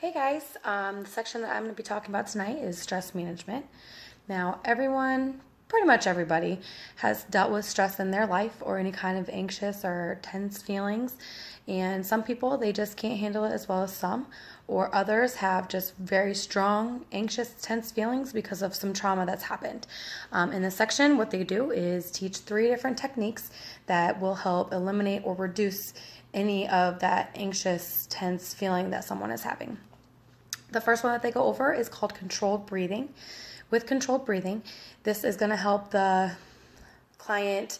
Hey guys, the section that I'm going to be talking about tonight is stress management. Now, everyone, pretty much everybody, has dealt with stress in their life or any kind of anxious or tense feelings. And some people, they just can't handle it as well as some, or others have just very strong, anxious, tense feelings because of some trauma that's happened. In this section, what they do is teach 3 different techniques that will help eliminate or reduce any of that anxious, tense feeling that someone is having. The first one that they go over is called controlled breathing. With controlled breathing, this is going to help the client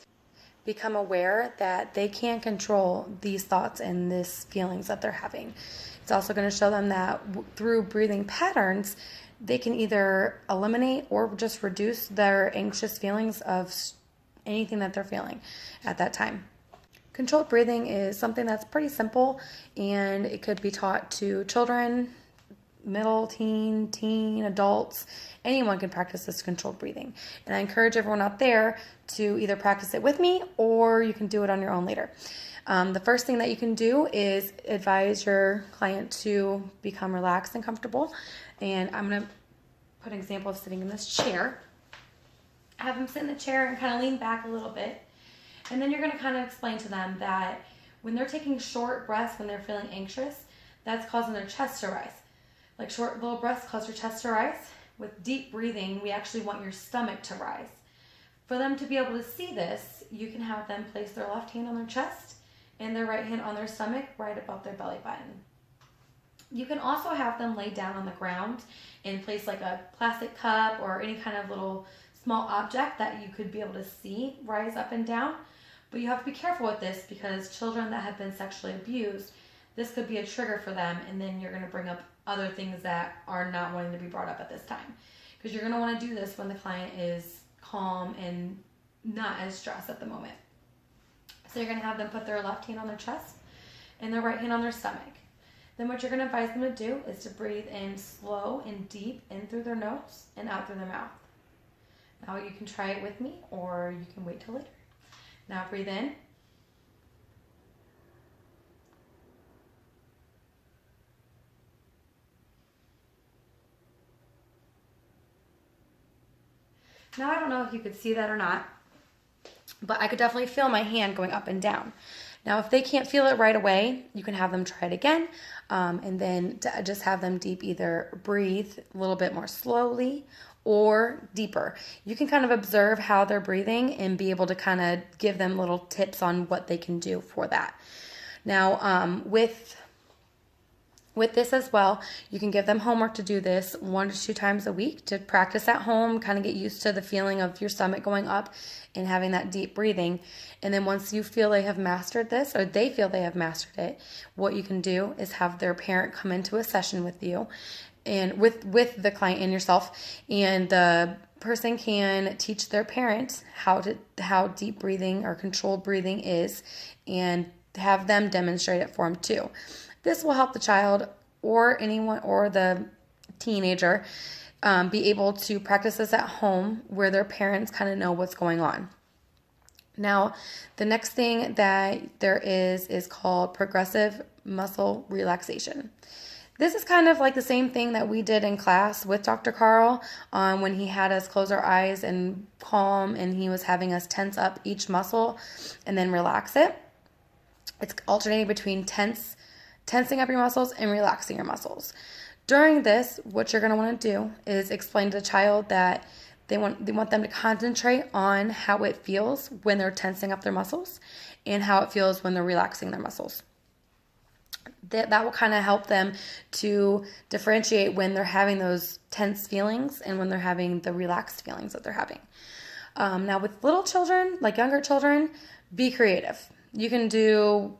become aware that they can control these thoughts and these feelings that they're having. It's also going to show them that through breathing patterns, they can either eliminate or just reduce their anxious feelings of anything that they're feeling at that time. Controlled breathing is something that's pretty simple, and it could be taught to children, middle, teen, adults. Anyone can practice this controlled breathing. And I encourage everyone out there to either practice it with me or you can do it on your own later. The first thing that you can do is advise your client to become relaxed and comfortable. And I'm going to put an example of sitting in this chair. Have them sit in the chair and kind of lean back a little bit. And then you're going to kind of explain to them that when they're taking short breaths when they're feeling anxious, that's causing their chest to rise. Like short little breaths cause your chest to rise. With deep breathing, we actually want your stomach to rise. For them to be able to see this, you can have them place their left hand on their chest and their right hand on their stomach right above their belly button. You can also have them lay down on the ground and place like a plastic cup or any kind of little small object that you could be able to see rise up and down. But you have to be careful with this because children that have been sexually abused, this could be a trigger for them, and then you're going to bring up other things that are not wanting to be brought up at this time. Because you're going to want to do this when the client is calm and not as stressed at the moment. So you're going to have them put their left hand on their chest and their right hand on their stomach. Then what you're going to advise them to do is to breathe in slow and deep in through their nose and out through their mouth. Now you can try it with me or you can wait till later. Now breathe in. Now, I don't know if you could see that or not, but I could definitely feel my hand going up and down. Now, if they can't feel it right away, you can have them try it again, and then just have them either breathe a little bit more slowly or deeper. You can kind of observe how they're breathing and be able to kind of give them little tips on what they can do for that. Now, with this as well, you can give them homework to do this 1 to 2 times a week to practice at home, kind of get used to the feeling of your stomach going up and having that deep breathing. And then once you feel they have mastered this, or they feel they have mastered it, what you can do is have their parent come into a session with you and with the client and yourself, and the person can teach their parent how deep breathing or controlled breathing is and have them demonstrate it for them too. This will help the child or anyone or the teenager be able to practice this at home where their parents kind of know what's going on. Now, the next thing that there is called progressive muscle relaxation. This is kind of like the same thing that we did in class with Dr. Carl when he had us close our eyes and calm, and he was having us tense up each muscle and then relax it. It's alternating between tensing up your muscles and relaxing your muscles. During this, what you're going to want to do is explain to the child that they want them to concentrate on how it feels when they're tensing up their muscles and how it feels when they're relaxing their muscles. That will kind of help them to differentiate when they're having those tense feelings and when they're having the relaxed feelings that they're having. Now with little children, like younger children, be creative. You can do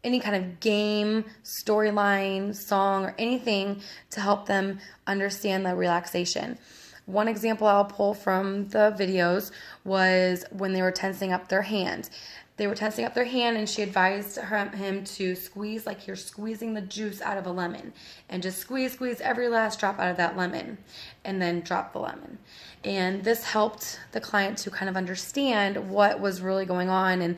any kind of game, storyline, song, or anything to help them understand the relaxation. One example I'll pull from the videos was when they were tensing up their hand. They were tensing up their hand, and she advised him to squeeze like you're squeezing the juice out of a lemon, and just squeeze every last drop out of that lemon, and then drop the lemon. And this helped the client to kind of understand what was really going on and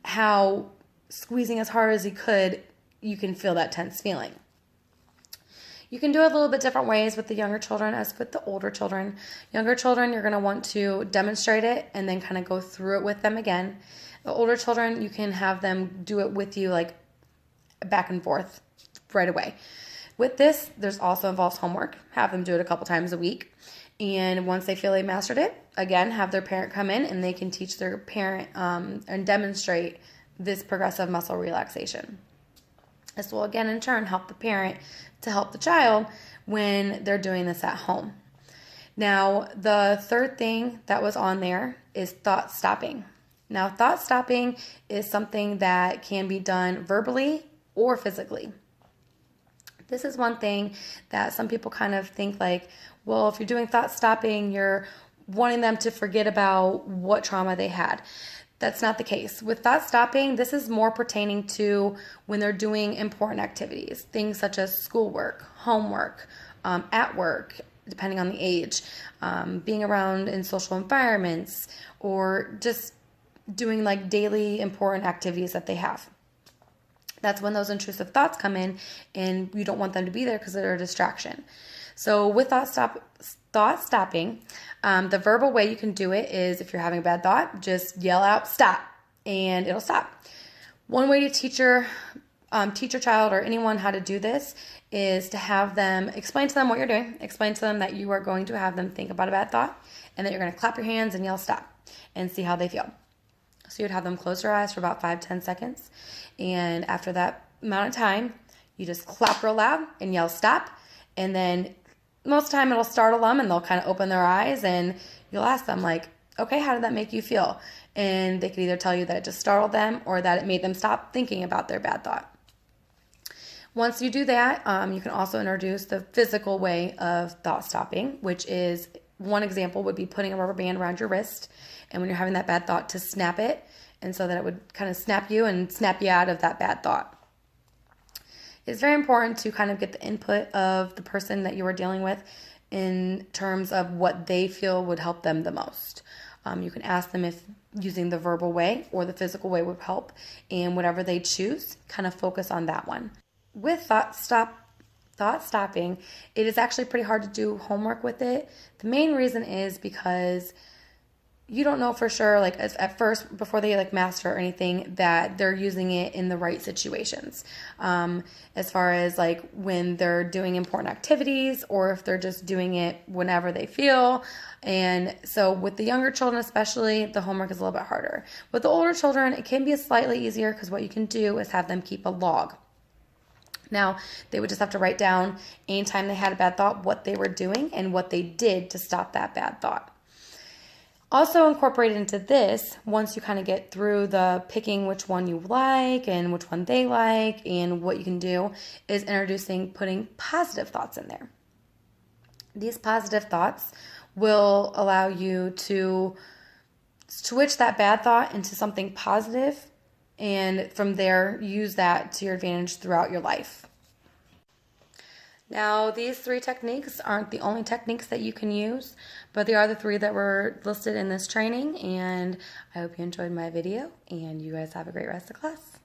how squeezing as hard as he could, you can feel that tense feeling. You can do it a little bit different ways with the younger children as with the older children. Younger children, you're going to want to demonstrate it and then kind of go through it with them again. The older children, you can have them do it with you like back and forth right away. With this, there's also involves homework. Have them do it a couple times a week. And once they feel they mastered it, again, have their parent come in and they can teach their parent and demonstrate this progressive muscle relaxation. This will again in turn help the parent to help the child when they're doing this at home. Now, the third thing that was on there is thought stopping. Now, thought stopping is something that can be done verbally or physically. This is one thing that some people kind of think like, well, if you're doing thought stopping, you're wanting them to forget about what trauma they had. That's not the case. With thought stopping, this is more pertaining to when they're doing important activities, things such as schoolwork, homework, at work, depending on the age, being around in social environments, or just doing like daily important activities that they have. That's when those intrusive thoughts come in and you don't want them to be there because they're a distraction. So with thought stopping, the verbal way you can do it is if you're having a bad thought, just yell out, stop, and it'll stop. One way to teach your child or anyone how to do this is to have them explain to them what you're doing. Explain to them that you are going to have them think about a bad thought and that you're going to clap your hands and yell stop and see how they feel. So you'd have them close their eyes for about 5-10 seconds. And after that amount of time, you just clap real loud and yell stop. And then most of the time it'll startle them and they'll kind of open their eyes and you'll ask them like, okay, how did that make you feel? And they could either tell you that it just startled them or that it made them stop thinking about their bad thought. Once you do that, you can also introduce the physical way of thought stopping, which is one example would be putting a rubber band around your wrist. And when you're having that bad thought, to snap it. And so that it would kind of snap you and snap you out of that bad thought. It's very important to kind of get the input of the person that you are dealing with in terms of what they feel would help them the most. You can ask them if using the verbal way or the physical way would help, and whatever they choose, kind of focus on that one. With thought stopping, it is actually pretty hard to do homework with it. The main reason is because you don't know for sure, like at first, before they like master or anything, that they're using it in the right situations. As far as like when they're doing important activities or if they're just doing it whenever they feel. And so with the younger children especially, the homework is a little bit harder. With the older children, it can be slightly easier because what you can do is have them keep a log. Now, they would just have to write down anytime they had a bad thought, what they were doing and what they did to stop that bad thought. Also incorporated into this, once you kind of get through the picking which one you like and which one they like and what you can do, is putting positive thoughts in there. These positive thoughts will allow you to switch that bad thought into something positive, and from there, use that to your advantage throughout your life. Now, these 3 techniques aren't the only techniques that you can use, but they are the 3 that were listed in this training, and I hope you enjoyed my video, and you guys have a great rest of class.